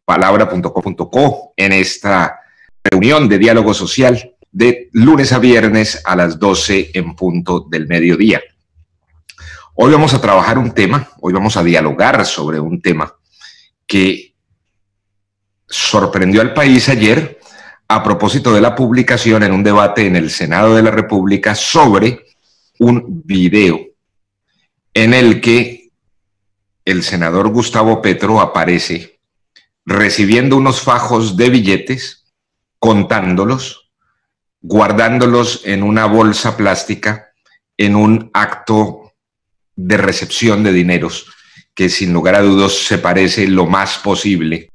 palabra.co.co en esta reunión de diálogo social de lunes a viernes a las 12 en punto del mediodía. Hoy vamos a trabajar un tema, hoy vamos a dialogar sobre un tema que sorprendió al país ayer a propósito de la publicación en un debate en el Senado de la República sobre un video en el que el senador Gustavo Petro aparece recibiendo unos fajos de billetes, contándolos, guardándolos en una bolsa plástica en un acto de recepción de dineros que sin lugar a dudas se parece lo más posible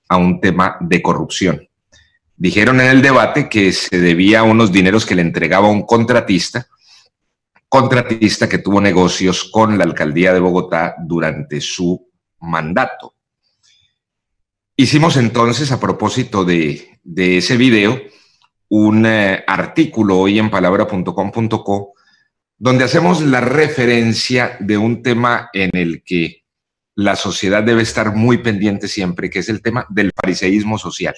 a un tema de corrupción. Dijeron en el debate que se debía a unos dineros que le entregaba un contratista que tuvo negocios con la alcaldía de Bogotá durante su mandato. Hicimos entonces, a propósito de ese video, un artículo hoy en palabra.com.co, donde hacemos la referencia de un tema en el que la sociedad debe estar muy pendiente siempre, que es el tema del fariseísmo social.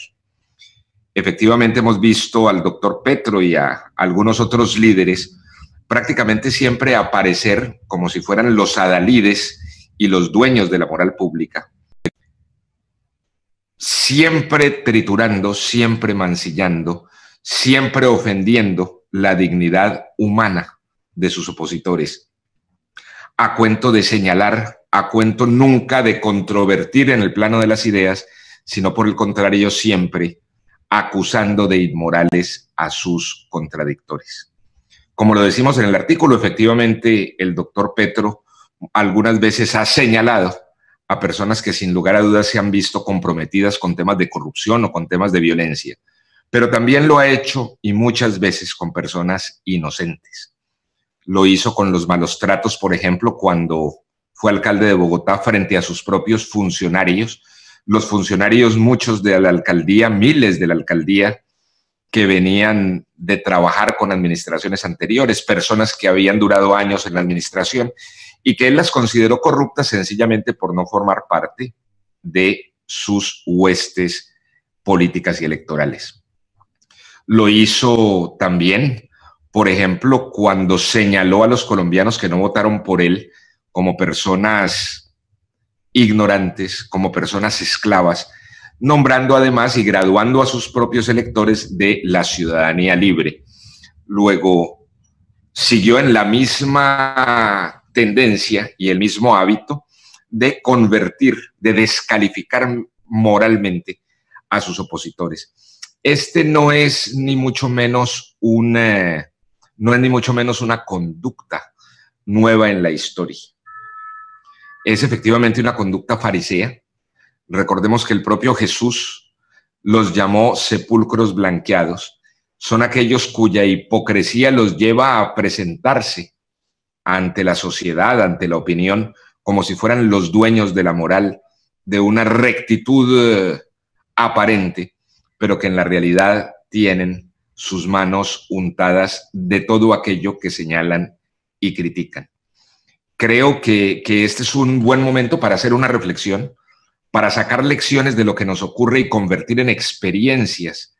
Efectivamente, hemos visto al doctor Petro y a algunos otros líderes prácticamente siempre aparecer como si fueran los adalides y los dueños de la moral pública, siempre triturando, siempre mancillando, siempre ofendiendo la dignidad humana de sus opositores, a cuento de señalar, a cuento nunca de controvertir en el plano de las ideas, sino por el contrario siempre acusando de inmorales a sus contradictores. Como lo decimos en el artículo, efectivamente el doctor Petro algunas veces ha señalado a personas que sin lugar a dudas se han visto comprometidas con temas de corrupción o con temas de violencia, pero también lo ha hecho y muchas veces con personas inocentes. Lo hizo con los malos tratos, por ejemplo, cuando fue alcalde de Bogotá frente a sus propios funcionarios, los funcionarios, muchos de la alcaldía, miles de la alcaldía, que venían de trabajar con administraciones anteriores, personas que habían durado años en la administración y que él las consideró corruptas sencillamente por no formar parte de sus huestes políticas y electorales. Lo hizo también, por ejemplo, cuando señaló a los colombianos que no votaron por él como personas ignorantes, como personas esclavas, nombrando además y graduando a sus propios electores de la ciudadanía libre. Luego siguió en la misma tendencia y el mismo hábito de convertir, de descalificar moralmente a sus opositores. Este no es ni mucho menos una conducta nueva en la historia. Es efectivamente una conducta farisea. Recordemos que el propio Jesús los llamó sepulcros blanqueados. Son aquellos cuya hipocresía los lleva a presentarse ante la sociedad, ante la opinión, como si fueran los dueños de la moral, de una rectitud aparente, pero que en la realidad tienen sus manos untadas de todo aquello que señalan y critican. Creo que este es un buen momento para hacer una reflexión, para sacar lecciones de lo que nos ocurre y convertir en experiencias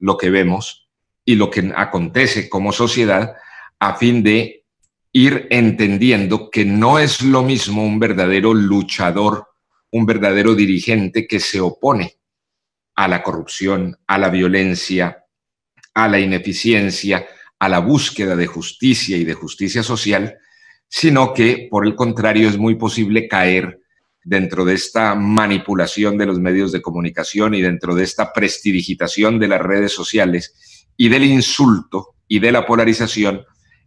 lo que vemos y lo que acontece como sociedad, a fin de ir entendiendo que no es lo mismo un verdadero luchador, un verdadero dirigente que se opone a la corrupción, a la violencia, a la ineficiencia, a la búsqueda de justicia y de justicia social, sino que, por el contrario, es muy posible caer dentro de esta manipulación de los medios de comunicación y dentro de esta prestidigitación de las redes sociales y del insulto y de la polarización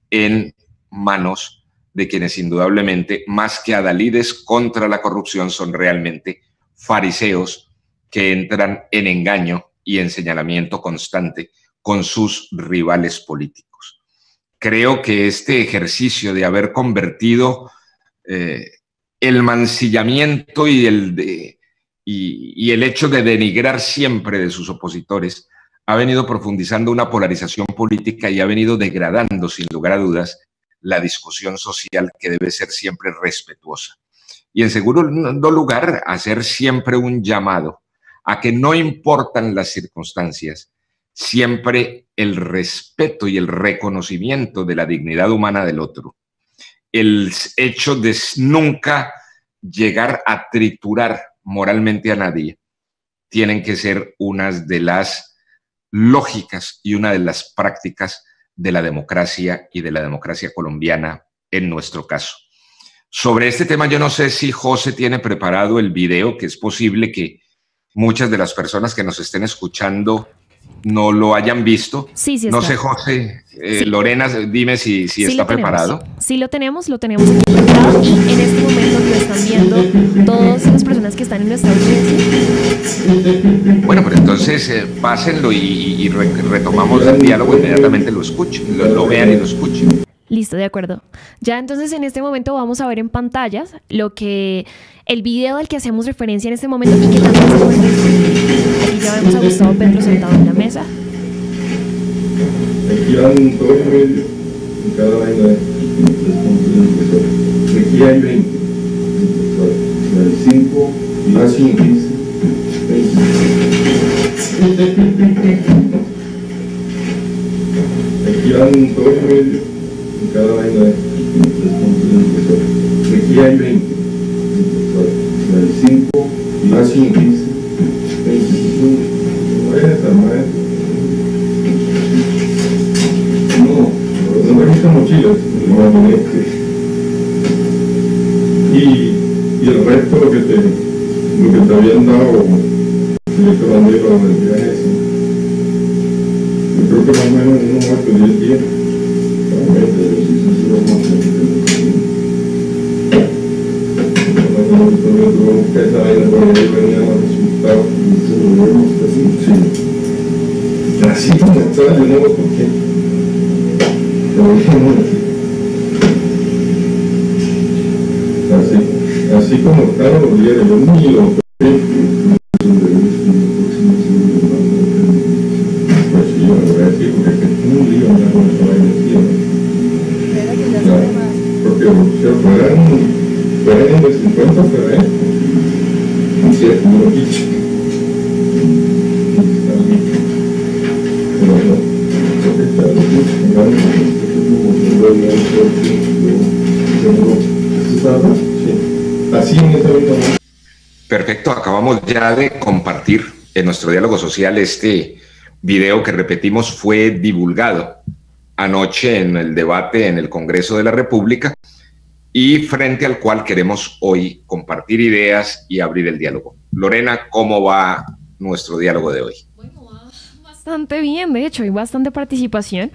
en manos de quienes indudablemente, más que adalides contra la corrupción, son realmente fariseos que entran en engaño y en señalamiento constante con sus rivales políticos. Creo que este ejercicio de haber convertido el mancillamiento y el hecho de denigrar siempre de sus opositores ha venido profundizando una polarización política y ha venido degradando, sin lugar a dudas, la discusión social, que debe ser siempre respetuosa. Y en segundo lugar, hacer siempre un llamado a que no importan las circunstancias, siempre el respeto y el reconocimiento de la dignidad humana del otro. El hecho de nunca llegar a triturar moralmente a nadie, tienen que ser unas de las lógicas y una de las prácticas de la democracia y de la democracia colombiana en nuestro caso. Sobre este tema, yo no sé si José tiene preparado el video, que es posible que muchas de las personas que nos estén escuchando no lo hayan visto. Sí, sí no está. sé, José, Sí. Lorena, dime si Sí está lo tenemos. preparado. Sí lo tenemos aquí preparado y en este momento lo están viendo todas las personas que están en nuestra audiencia. Bueno, pero entonces pásenlo y retomamos el diálogo inmediatamente, lo escuchen, lo vean y lo escuchen. Listo, de acuerdo. Ya entonces en este momento vamos a ver en pantallas el video al que hacemos referencia en este momento y que también se encuentra disponible. Aquí ya vemos a Gustavo Petro sentado en la mesa. Aquí van todos en medio, en cada vaina de aquí hay 20. Hay 5 y más 5. 20. Aquí van todos en medio, en cada vaina de aquí hay 20. Hay 5 y más 5. 20. No me gustan mochilas, y el resto lo que te habían dado directo bandero para el viaje ese. Yo creo que más o menos unos 8 o 10 días. Esa vaina por ahí venía más resultado. Así como está, yo no lo toqué. Así como está, lo viera, yo ni lo toqué. Pues sí, yo lo voy a decir, porque es un lío andar con esa vaina aquí, ¿no? Claro, porque si fueran de 50, pero un cierto, no lo quicho. Pero no, eso que está, así en esa vida. Perfecto, acabamos ya de compartir en nuestro diálogo social este video que, repetimos, fue divulgado anoche en el debate en el Congreso de la República y frente al cual queremos hoy compartir ideas y abrir el diálogo. Lorena, ¿cómo va nuestro diálogo de hoy? Bastante bien, de hecho, hay bastante participación.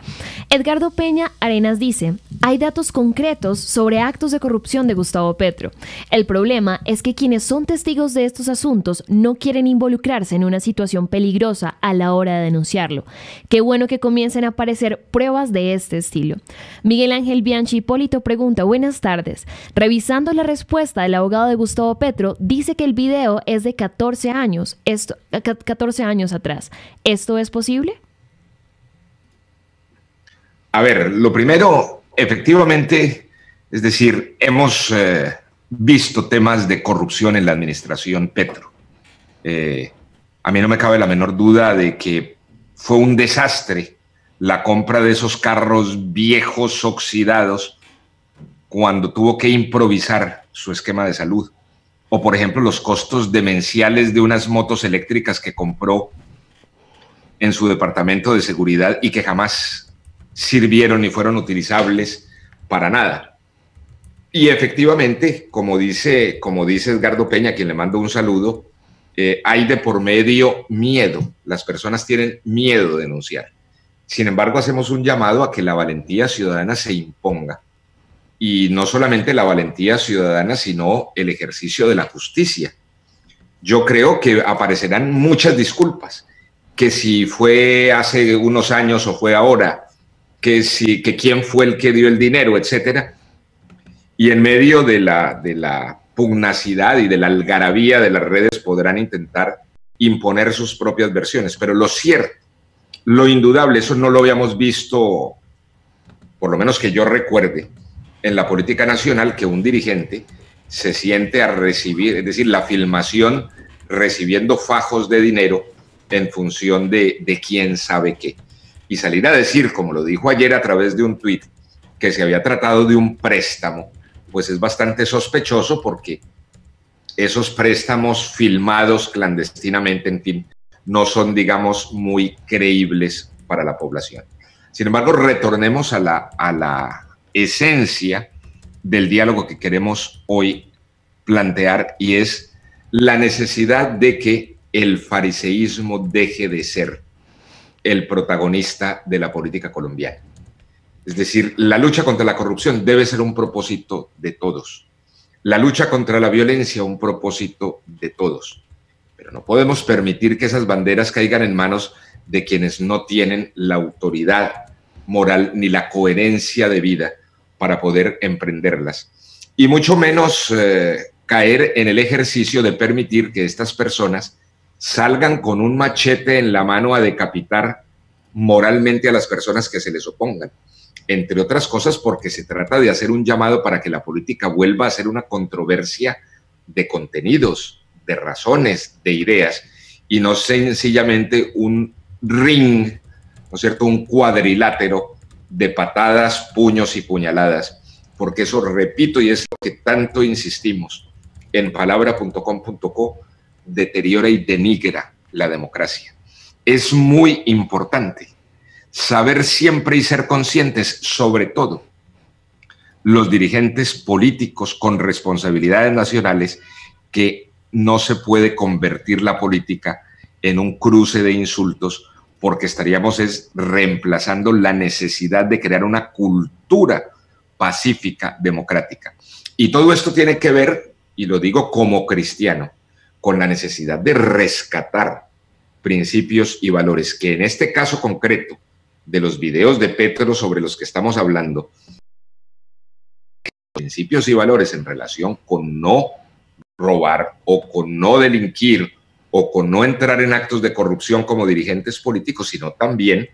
Edgardo Peña Arenas dice: hay datos concretos sobre actos de corrupción de Gustavo Petro. El problema es que quienes son testigos de estos asuntos no quieren involucrarse en una situación peligrosa a la hora de denunciarlo. Qué bueno que comiencen a aparecer pruebas de este estilo. Miguel Ángel Bianchi Hipólito pregunta: buenas tardes. Revisando la respuesta del abogado de Gustavo Petro, dice que el video es de 14 años, 14 años atrás. ¿Esto es posible? A ver, lo primero, efectivamente, es decir, hemos visto temas de corrupción en la administración Petro. A mí no me cabe la menor duda de que fue un desastre la compra de esos carros viejos, oxidados, cuando tuvo que improvisar su esquema de salud. O, por ejemplo, los costos demenciales de unas motos eléctricas que compró en su departamento de seguridad y que jamás sirvieron ni fueron utilizables para nada. Y efectivamente, como dice Edgardo Peña, a quien le mando un saludo, hay de por medio miedo. Las personas tienen miedo de denunciar. Sin embargo, hacemos un llamado a que la valentía ciudadana se imponga. Y no solamente la valentía ciudadana, sino el ejercicio de la justicia. Yo creo que aparecerán muchas disculpas, que si fue hace unos años o fue ahora, que quién fue el que dio el dinero, etcétera. Y en medio de la pugnacidad y de la algarabía de las redes podrán intentar imponer sus propias versiones. Pero lo cierto, lo indudable, eso no lo habíamos visto, por lo menos que yo recuerde, en la política nacional, que un dirigente se siente a recibir, es decir, la filmación recibiendo fajos de dinero en función de quién sabe qué. Y salir a decir, como lo dijo ayer a través de un tuit, que se había tratado de un préstamo, pues es bastante sospechoso porque esos préstamos filmados clandestinamente, en fin, no son, digamos, muy creíbles para la población. Sin embargo, retornemos a la esencia del diálogo que queremos hoy plantear, y es la necesidad de que el fariseísmo deje de ser el protagonista de la política colombiana. Es decir, la lucha contra la corrupción debe ser un propósito de todos. La lucha contra la violencia, un propósito de todos. Pero no podemos permitir que esas banderas caigan en manos de quienes no tienen la autoridad moral ni la coherencia de vida para poder emprenderlas. Y mucho menos caer en el ejercicio de permitir que estas personas salgan con un machete en la mano a decapitar moralmente a las personas que se les opongan. Entre otras cosas porque se trata de hacer un llamado para que la política vuelva a ser una controversia de contenidos, de razones, de ideas, y no sencillamente un ring, ¿no es cierto?, un cuadrilátero de patadas, puños y puñaladas, porque eso, repito, y es lo que tanto insistimos en palabra.com.co, deteriora y denigra la democracia. Es muy importante saber siempre y ser conscientes, sobre todo los dirigentes políticos con responsabilidades nacionales, que no se puede convertir la política en un cruce de insultos, porque estaríamos reemplazando la necesidad de crear una cultura pacífica, democrática. Y todo esto tiene que ver, y lo digo como cristiano, con la necesidad de rescatar principios y valores que en este caso concreto de los videos de Petro sobre los que estamos hablando, principios y valores en relación con no robar o con no delinquir o con no entrar en actos de corrupción como dirigentes políticos, sino también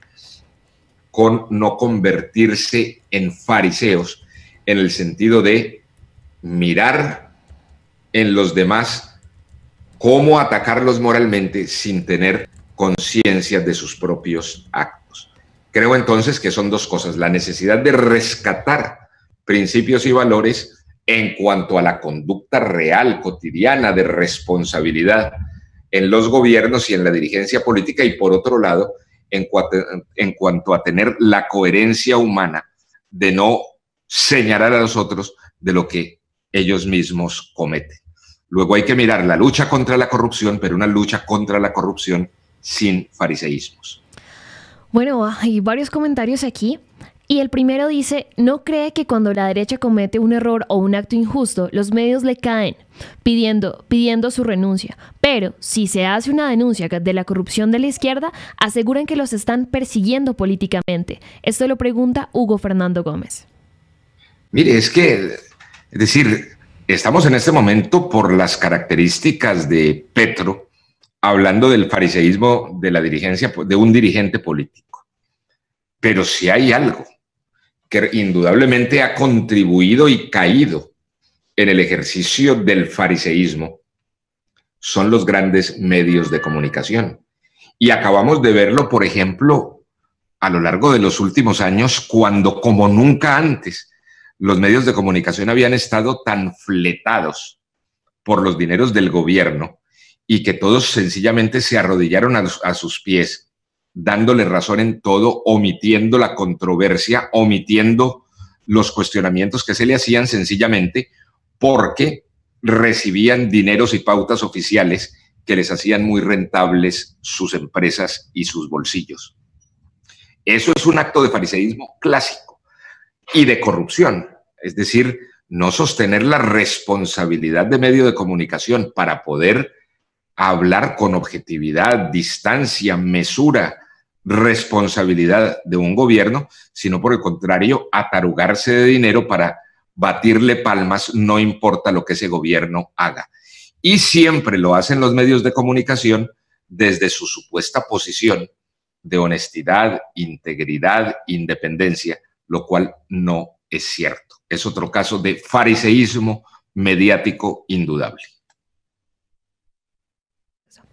con no convertirse en fariseos, en el sentido de mirar en los demás cómo atacarlos moralmente sin tener conciencia de sus propios actos. Creo entonces que son dos cosas: la necesidad de rescatar principios y valores en cuanto a la conducta real, cotidiana, de responsabilidad en los gobiernos y en la dirigencia política, y por otro lado, en cuanto a tener la coherencia humana de no señalar a los otros de lo que ellos mismos cometen. Luego hay que mirar la lucha contra la corrupción, pero una lucha contra la corrupción sin fariseísmos. Bueno, hay varios comentarios aquí. Y el primero dice: ¿no cree que cuando la derecha comete un error o un acto injusto, los medios le caen pidiendo su renuncia? Pero si se hace una denuncia de la corrupción de la izquierda, aseguran que los están persiguiendo políticamente. Esto lo pregunta Hugo Fernando Gómez. Mire, es decir, estamos en este momento, por las características de Petro, hablando del fariseísmo de la dirigencia, de un dirigente político. Pero si hay algo que indudablemente ha contribuido y caído en el ejercicio del fariseísmo, son los grandes medios de comunicación. Y acabamos de verlo, por ejemplo, a lo largo de los últimos años, cuando como nunca antes los medios de comunicación habían estado tan fletados por los dineros del gobierno, y que todos sencillamente se arrodillaron a sus pies, dándole razón en todo, omitiendo la controversia, omitiendo los cuestionamientos que se le hacían, sencillamente porque recibían dineros y pautas oficiales que les hacían muy rentables sus empresas y sus bolsillos. Eso es un acto de fariseísmo clásico y de corrupción, es decir, no sostener la responsabilidad de medio de comunicación para poder hablar con objetividad, distancia, mesura, responsabilidad de un gobierno, sino por el contrario, atarugarse de dinero para batirle palmas, no importa lo que ese gobierno haga. Y siempre lo hacen los medios de comunicación desde su supuesta posición de honestidad, integridad, independencia, lo cual no es cierto. Es otro caso de fariseísmo mediático indudable.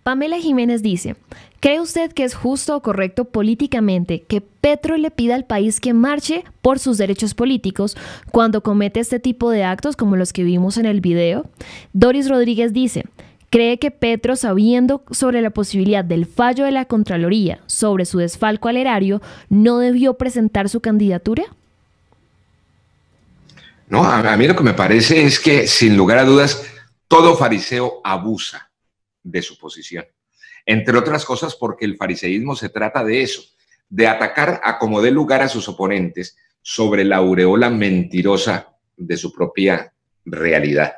Pamela Jiménez dice, ¿cree usted que es justo o correcto políticamente que Petro le pida al país que marche por sus derechos políticos cuando comete este tipo de actos como los que vimos en el video? Doris Rodríguez dice, ¿cree que Petro, sabiendo sobre la posibilidad del fallo de la Contraloría sobre su desfalco al erario, no debió presentar su candidatura? No, a mí lo que me parece es que, sin lugar a dudas, todo fariseo abusa de su posición. Entre otras cosas porque el fariseísmo se trata de eso, de atacar a como dé lugar a sus oponentes sobre la aureola mentirosa de su propia realidad.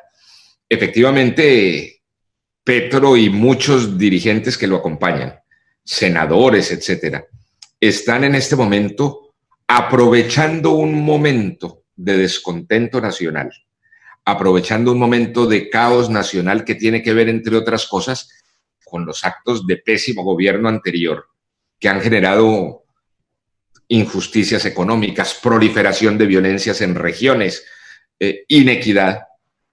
Efectivamente, Petro y muchos dirigentes que lo acompañan, senadores, etcétera, están en este momento aprovechando un momento de descontento nacional, aprovechando un momento de caos nacional que tiene que ver, entre otras cosas, con los actos de pésimo gobierno anterior que han generado injusticias económicas, proliferación de violencias en regiones, inequidad,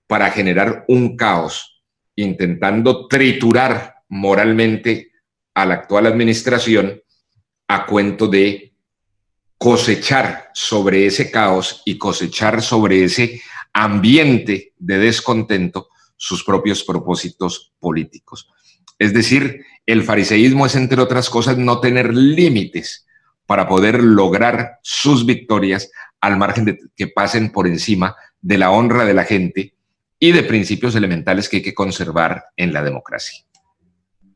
para generar un caos, intentando triturar moralmente a la actual administración a cuento de cosechar sobre ese caos y cosechar sobre ese ambiente de descontento sus propios propósitos políticos. Es decir, el fariseísmo es, entre otras cosas, no tener límites para poder lograr sus victorias al margen de que pasen por encima de la honra de la gente y de principios elementales que hay que conservar en la democracia.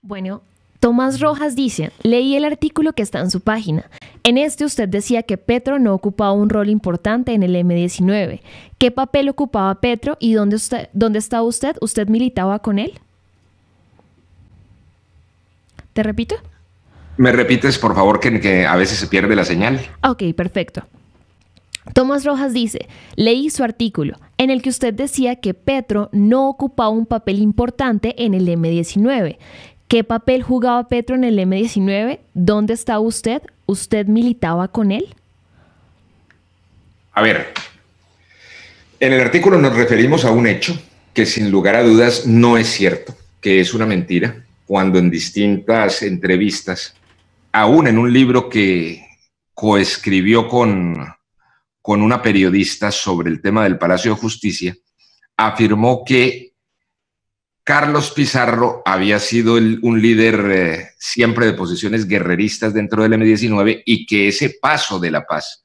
Bueno, Tomás Rojas dice, leí el artículo que está en su página. En este usted decía que Petro no ocupaba un rol importante en el M-19. ¿Qué papel ocupaba Petro y dónde estaba usted? ¿Usted militaba con él? ¿Te repito? ¿Me repites, por favor, que a veces se pierde la señal? Ok, perfecto. Tomás Rojas dice, leí su artículo en el que usted decía que Petro no ocupaba un papel importante en el M-19. ¿Qué papel jugaba Petro en el M-19? ¿Dónde estaba usted? ¿Usted militaba con él? A ver, en el artículo nos referimos a un hecho que sin lugar a dudas no es cierto, que es una mentira, cuando en distintas entrevistas, aún en un libro que coescribió con una periodista sobre el tema del Palacio de Justicia, afirmó que Carlos Pizarro había sido un líder siempre de posiciones guerreristas dentro del M-19 y que ese paso de la paz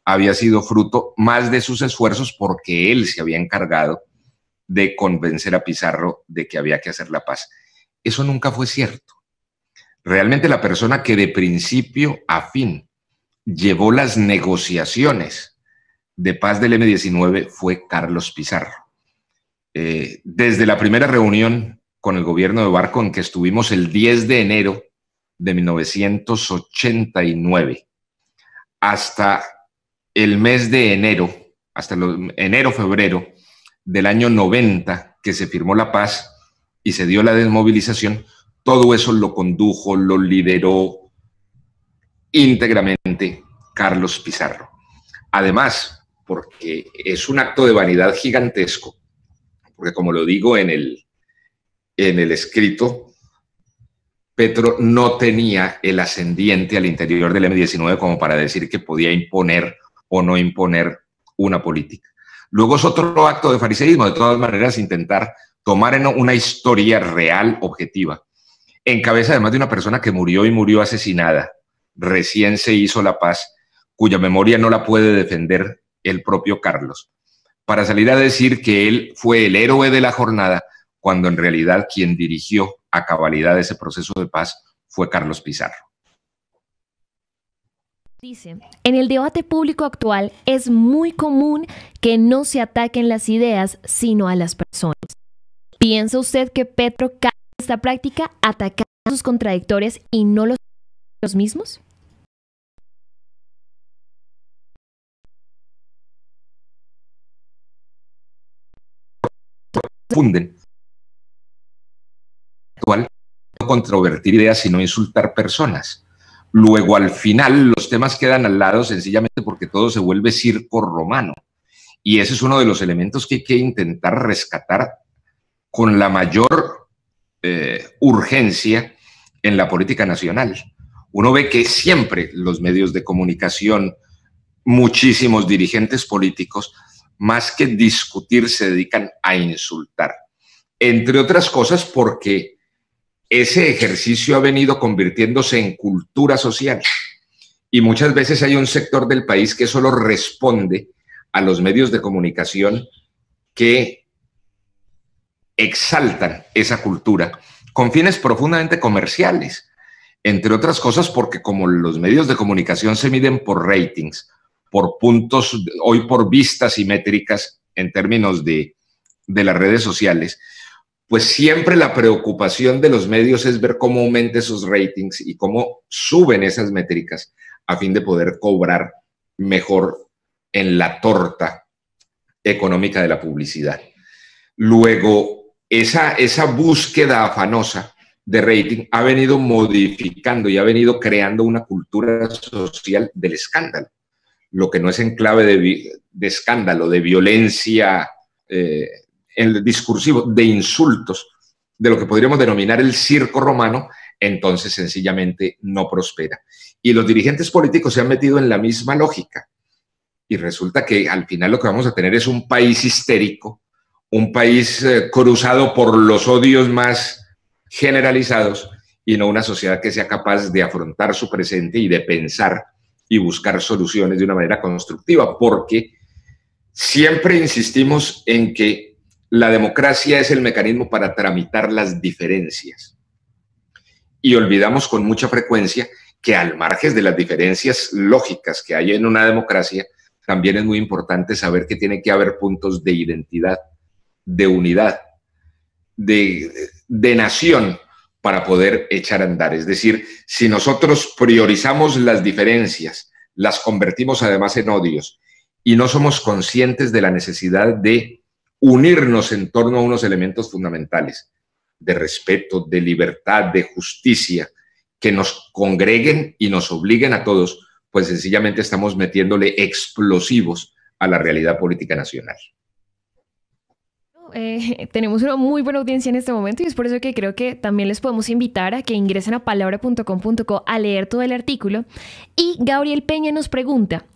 había sido fruto más de sus esfuerzos porque él se había encargado de convencer a Pizarro de que había que hacer la paz. Eso nunca fue cierto. Realmente la persona que de principio a fin llevó las negociaciones de paz del M-19 fue Carlos Pizarro. Desde la primera reunión con el gobierno de Barco, en que estuvimos el 10 de enero de 1989, hasta el mes de enero, hasta enero-febrero del año 90, que se firmó la paz y se dio la desmovilización, todo eso lo condujo, lo lideró íntegramente Carlos Pizarro. Además, porque es un acto de vanidad gigantesco, porque como lo digo en el escrito, Petro no tenía el ascendiente al interior del M-19 como para decir que podía imponer o no imponer una política. Luego es otro acto de fariseísmo, de todas maneras, intentar tomar en una historia real, objetiva, en cabeza además de una persona que murió y murió asesinada, recién se hizo la paz, cuya memoria no la puede defender el propio Carlos, para salir a decir que él fue el héroe de la jornada, cuando en realidad quien dirigió a cabalidad ese proceso de paz fue Carlos Pizarro. Dice, en el debate público actual es muy común que no se ataquen las ideas, sino a las personas. ¿Piensa usted que Petro cae en esta práctica atacando a sus contradictores y no los mismos? Funden actual no controvertir ideas sino insultar personas. Luego al final los temas quedan al lado sencillamente porque todo se vuelve circo romano Y ese es uno de los elementos que hay que intentar rescatar con la mayor urgencia en la política nacional. Uno ve que siempre los medios de comunicación, muchísimos dirigentes políticos, más que discutir, se dedican a insultar. Entre otras cosas porque ese ejercicio ha venido convirtiéndose en cultura social. Y muchas veces hay un sector del país que solo responde a los medios de comunicación que exaltan esa cultura con fines profundamente comerciales. Entre otras cosas porque como los medios de comunicación se miden por ratings, por puntos, hoy por vistas y métricas en términos de las redes sociales, pues siempre la preocupación de los medios es ver cómo aumentan esos ratings y cómo suben esas métricas a fin de poder cobrar mejor en la torta económica de la publicidad. Luego, esa búsqueda afanosa de rating ha venido modificando y ha venido creando una cultura social del escándalo, lo que no es en clave de escándalo, de violencia en el discursivo, de insultos, de lo que podríamos denominar el circo romano, entonces sencillamente no prospera. Y los dirigentes políticos se han metido en la misma lógica. Y resulta que al final lo que vamos a tener es un país histérico, un país cruzado por los odios más generalizados y no una sociedad que sea capaz de afrontar su presente y de pensar y buscar soluciones de una manera constructiva, porque siempre insistimos en que la democracia es el mecanismo para tramitar las diferencias y olvidamos con mucha frecuencia que al margen de las diferencias lógicas que hay en una democracia, también es muy importante saber que tiene que haber puntos de identidad, de unidad, de nación para poder echar a andar. Es decir, si nosotros priorizamos las diferencias, las convertimos además en odios y no somos conscientes de la necesidad de unirnos en torno a unos elementos fundamentales de respeto, de libertad, de justicia, que nos congreguen y nos obliguen a todos, pues sencillamente estamos metiéndole explosivos a la realidad política nacional. Tenemos una muy buena audiencia en este momento y es por eso que creo que también les podemos invitar a que ingresen a palabra.com.co a leer todo el artículo. Y Gabriel Peña nos pregunta,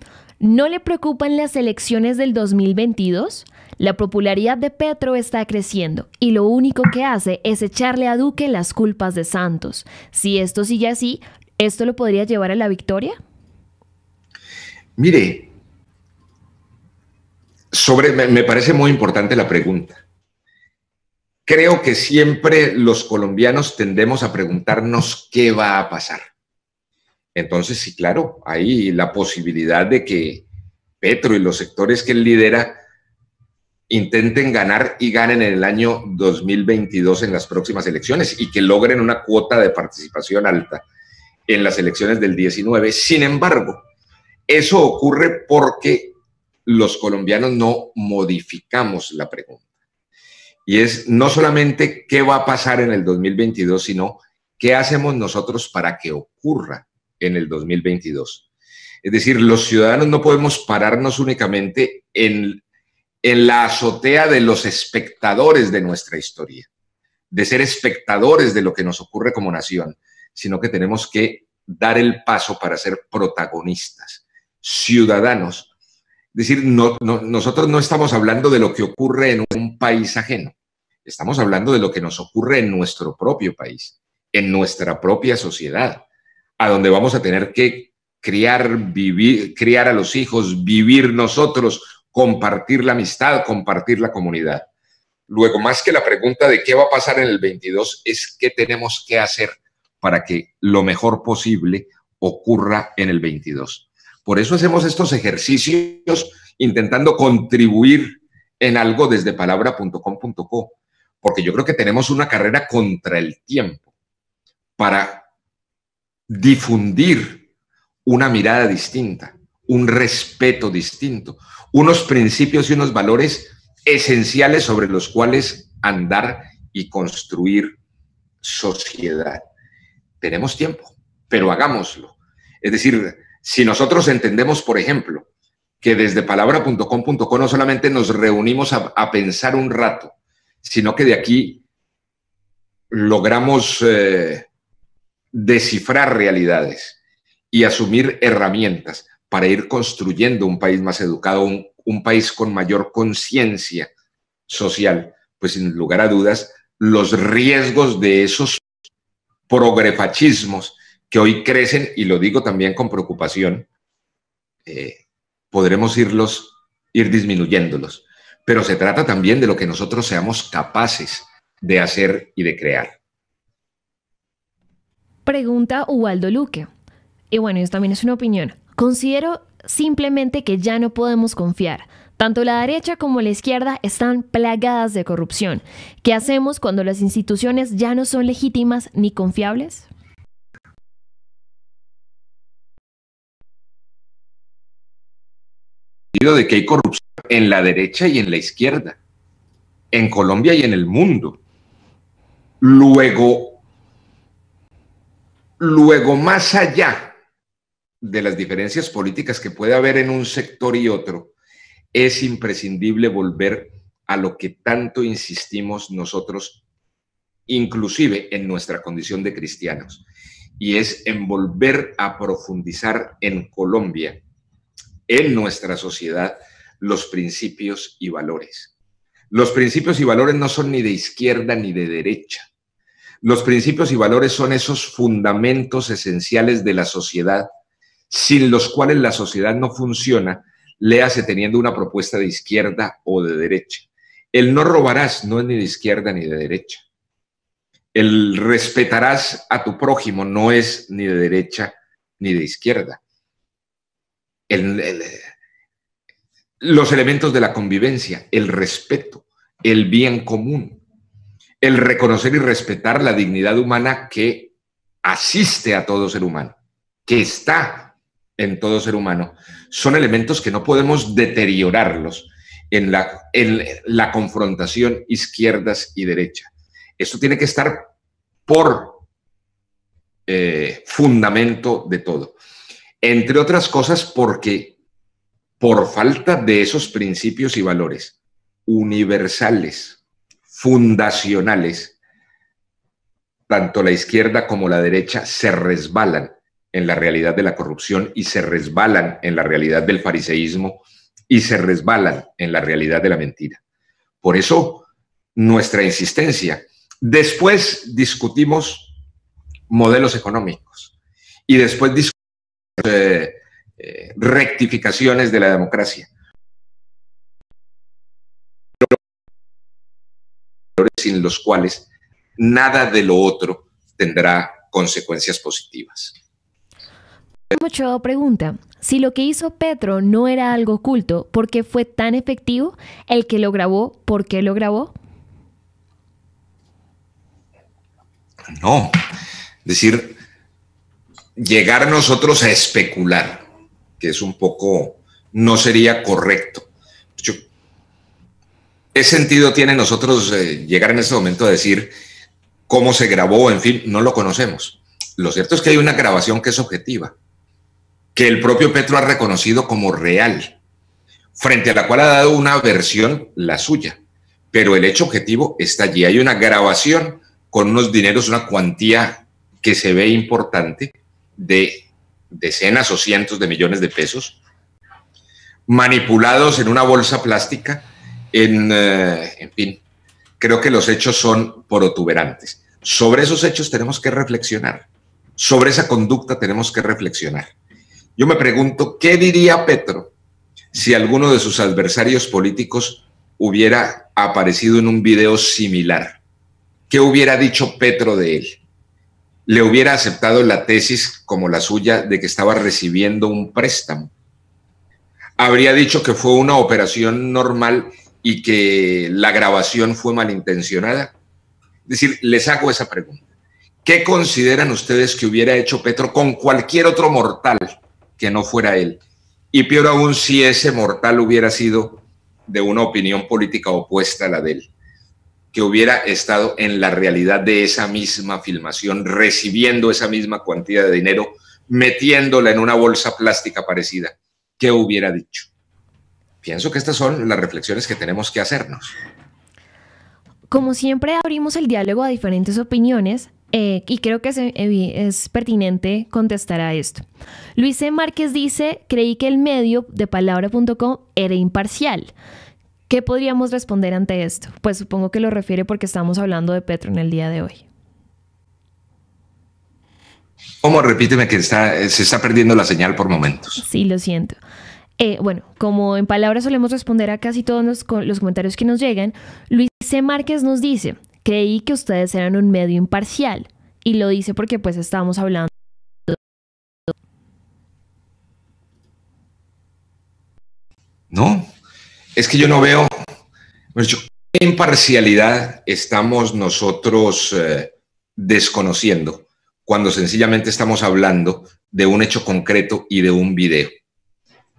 ¿no le preocupan las elecciones del 2022? La popularidad de Petro está creciendo y lo único que hace es echarle a Duque las culpas de Santos. Si esto sigue así, ¿esto lo podría llevar a la victoria? Mire, me parece muy importante la pregunta. Creo que siempre los colombianos tendemos a preguntarnos qué va a pasar. Entonces, sí, claro, hay la posibilidad de que Petro y los sectores que él lidera intenten ganar y ganen en el año 2022 en las próximas elecciones y que logren una cuota de participación alta en las elecciones del 19. Sin embargo, eso ocurre porque los colombianos no modificamos la pregunta. Y es no solamente qué va a pasar en el 2022, sino qué hacemos nosotros para que ocurra en el 2022. Es decir, los ciudadanos no podemos pararnos únicamente en la azotea de los espectadores de nuestra historia, de ser espectadores de lo que nos ocurre como nación, sino que tenemos que dar el paso para ser protagonistas, ciudadanos. Es decir, nosotros no estamos hablando de lo que ocurre en un país ajeno, estamos hablando de lo que nos ocurre en nuestro propio país, en nuestra propia sociedad, a donde vamos a tener que criar a los hijos, vivir nosotros, compartir la amistad, compartir la comunidad. Luego, más que la pregunta de qué va a pasar en el 22, es qué tenemos que hacer para que lo mejor posible ocurra en el 22. Por eso hacemos estos ejercicios intentando contribuir en algo desde palabra.com.co, porque yo creo que tenemos una carrera contra el tiempo para difundir una mirada distinta, un respeto distinto, unos principios y unos valores esenciales sobre los cuales andar y construir sociedad. Tenemos tiempo, pero hagámoslo. Es decir, si nosotros entendemos, por ejemplo, que desde palabra.com.co no solamente nos reunimos a pensar un rato, sino que de aquí logramos descifrar realidades y asumir herramientas para ir construyendo un país más educado, un país con mayor conciencia social. Pues sin lugar a dudas, los riesgos de esos progrefascismos que hoy crecen, y lo digo también con preocupación, podremos ir disminuyéndolos. Pero se trata también de lo que nosotros seamos capaces de hacer y de crear. Pregunta Ubaldo Luque. Y bueno, eso también es una opinión. Considero simplemente que ya no podemos confiar. Tanto la derecha como la izquierda están plagadas de corrupción. ¿Qué hacemos cuando las instituciones ya no son legítimas ni confiables? De que hay corrupción en la derecha y en la izquierda, en Colombia y en el mundo. Luego, más allá de las diferencias políticas que puede haber en un sector y otro, es imprescindible volver a lo que tanto insistimos nosotros, inclusive en nuestra condición de cristianos, y es en volver a profundizar en Colombia, en nuestra sociedad, los principios y valores. Los principios y valores no son ni de izquierda ni de derecha. Los principios y valores son esos fundamentos esenciales de la sociedad, sin los cuales la sociedad no funciona, léase teniendo una propuesta de izquierda o de derecha. El no robarás no es ni de izquierda ni de derecha. El respetarás a tu prójimo no es ni de derecha ni de izquierda. Los elementos de la convivencia, el respeto, el bien común, el reconocer y respetar la dignidad humana que asiste a todo ser humano, que está en todo ser humano, son elementos que no podemos deteriorarlos en la confrontación izquierdas y derecha. Esto tiene que estar por fundamento de todo. Entre otras cosas porque por falta de esos principios y valores universales, fundacionales, tanto la izquierda como la derecha se resbalan en la realidad de la corrupción y se resbalan en la realidad del fariseísmo y se resbalan en la realidad de la mentira. Por eso, nuestra insistencia. Después discutimos modelos económicos y después discutimos rectificaciones de la democracia, sin los cuales nada de lo otro tendrá consecuencias positivas. Mucho pregunta, si lo que hizo Petro no era algo oculto, ¿por qué fue tan efectivo? El que lo grabó, ¿por qué lo grabó? No, es decir, llegar nosotros a especular, que es un poco, no sería correcto. ¿Qué sentido tiene nosotros llegar en este momento a decir cómo se grabó? En fin, no lo conocemos. Lo cierto es que hay una grabación que es objetiva, que el propio Petro ha reconocido como real, frente a la cual ha dado una versión, la suya, pero el hecho objetivo está allí. Hay una grabación con unos dineros, una cuantía que se ve importante, de decenas o cientos de millones de pesos, manipulados en una bolsa plástica, en fin, creo que los hechos son protuberantes. Sobre esos hechos tenemos que reflexionar, sobre esa conducta tenemos que reflexionar. Yo me pregunto, ¿qué diría Petro si alguno de sus adversarios políticos hubiera aparecido en un video similar? ¿Qué hubiera dicho Petro de él? ¿Le hubiera aceptado la tesis como la suya de que estaba recibiendo un préstamo? ¿Habría dicho que fue una operación normal y que la grabación fue malintencionada? Es decir, les hago esa pregunta. ¿Qué consideran ustedes que hubiera hecho Petro con cualquier otro mortal que no fuera él? Y peor aún, si ese mortal hubiera sido de una opinión política opuesta a la de él, que hubiera estado en la realidad de esa misma filmación, recibiendo esa misma cuantía de dinero, metiéndola en una bolsa plástica parecida. ¿Qué hubiera dicho? Pienso que estas son las reflexiones que tenemos que hacernos. Como siempre, abrimos el diálogo a diferentes opiniones y creo que es pertinente contestar a esto. Luis C. Márquez dice, creí que el medio de palabra.com era imparcial. ¿Qué podríamos responder ante esto? Pues supongo que lo refiere porque estamos hablando de Petro en el día de hoy. ¿Cómo? Repíteme que se está perdiendo la señal por momentos. Sí, lo siento. Bueno, como en palabras solemos responder a casi todos los comentarios que nos llegan, Luis C. Márquez nos dice, creí que ustedes eran un medio imparcial. Y lo dice porque pues estábamos hablando. No, es que yo no veo, ¿qué imparcialidad estamos nosotros desconociendo cuando sencillamente estamos hablando de un hecho concreto y de un video?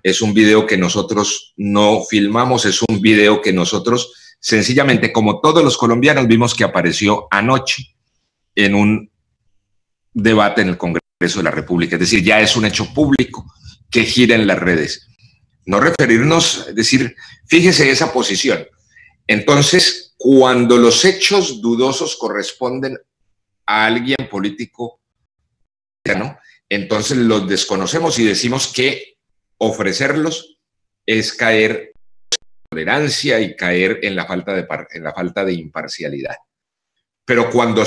Es un video que nosotros no filmamos, es un video que nosotros sencillamente, como todos los colombianos, vimos que apareció anoche en un debate en el Congreso de la República. Es decir, ya es un hecho público que gira en las redes. No referirnos, es decir, fíjese esa posición. Entonces, cuando los hechos dudosos corresponden a alguien político, ¿no? Entonces los desconocemos y decimos que ofrecerlos es caer en tolerancia y caer en la falta de imparcialidad. Pero cuando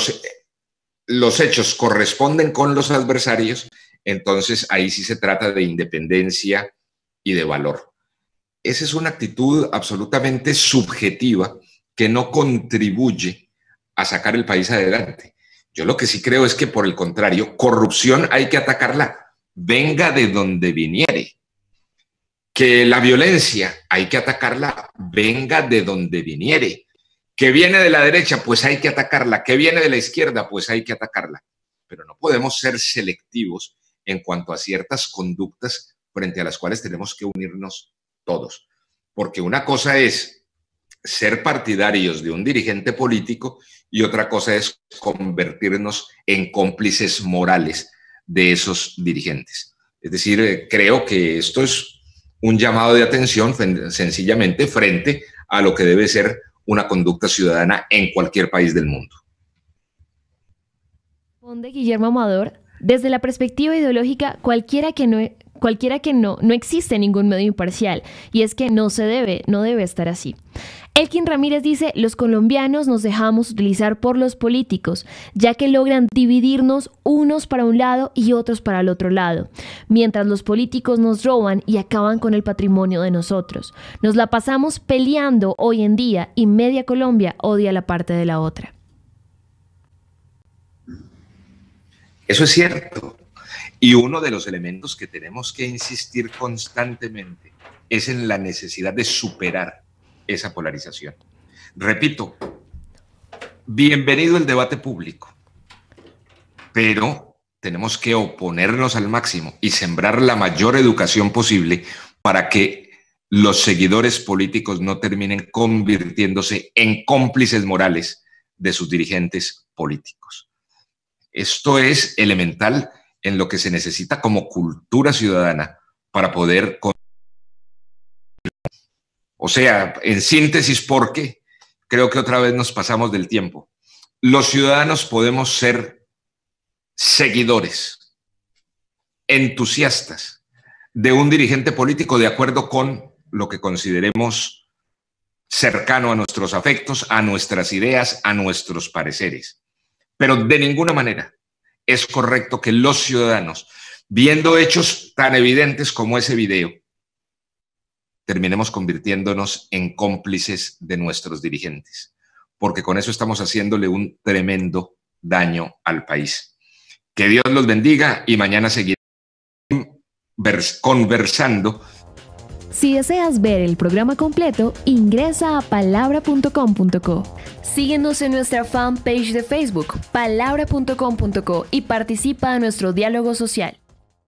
los hechos corresponden con los adversarios, entonces ahí sí se trata de independencia y de valor. Esa es una actitud absolutamente subjetiva que no contribuye a sacar el país adelante. Yo lo que sí creo es que, por el contrario, corrupción hay que atacarla, venga de donde viniere. Que la violencia hay que atacarla, venga de donde viniere. Que viene de la derecha, pues hay que atacarla. Que viene de la izquierda, pues hay que atacarla. Pero no podemos ser selectivos en cuanto a ciertas conductas frente a las cuales tenemos que unirnos todos. Porque una cosa es ser partidarios de un dirigente político y otra cosa es convertirnos en cómplices morales de esos dirigentes. Es decir, creo que esto es un llamado de atención sencillamente frente a lo que debe ser una conducta ciudadana en cualquier país del mundo. Responde Guillermo Amador, desde la perspectiva ideológica, cualquiera que no existe ningún medio imparcial, y es que no debe estar así. Elkin Ramírez dice, los colombianos nos dejamos utilizar por los políticos, ya que logran dividirnos unos para un lado y otros para el otro lado, mientras los políticos nos roban y acaban con el patrimonio de nosotros. Nos la pasamos peleando hoy en día y media Colombia odia la parte de la otra. Eso es cierto. Y uno de los elementos que tenemos que insistir constantemente es en la necesidad de superar esa polarización. Repito, bienvenido el debate público, pero tenemos que oponernos al máximo y sembrar la mayor educación posible para que los seguidores políticos no terminen convirtiéndose en cómplices morales de sus dirigentes políticos. Esto es elemental en lo que se necesita como cultura ciudadana para poder... O sea, en síntesis, porque creo que otra vez nos pasamos del tiempo. Los ciudadanos podemos ser seguidores, entusiastas de un dirigente político de acuerdo con lo que consideremos cercano a nuestros afectos, a nuestras ideas, a nuestros pareceres. Pero de ninguna manera es correcto que los ciudadanos, viendo hechos tan evidentes como ese video, terminemos convirtiéndonos en cómplices de nuestros dirigentes, porque con eso estamos haciéndole un tremendo daño al país. Que Dios los bendiga y mañana seguiremos conversando. Si deseas ver el programa completo, ingresa a palabra.com.co. Síguenos en nuestra fanpage de Facebook, palabra.com.co, y participa en nuestro diálogo social.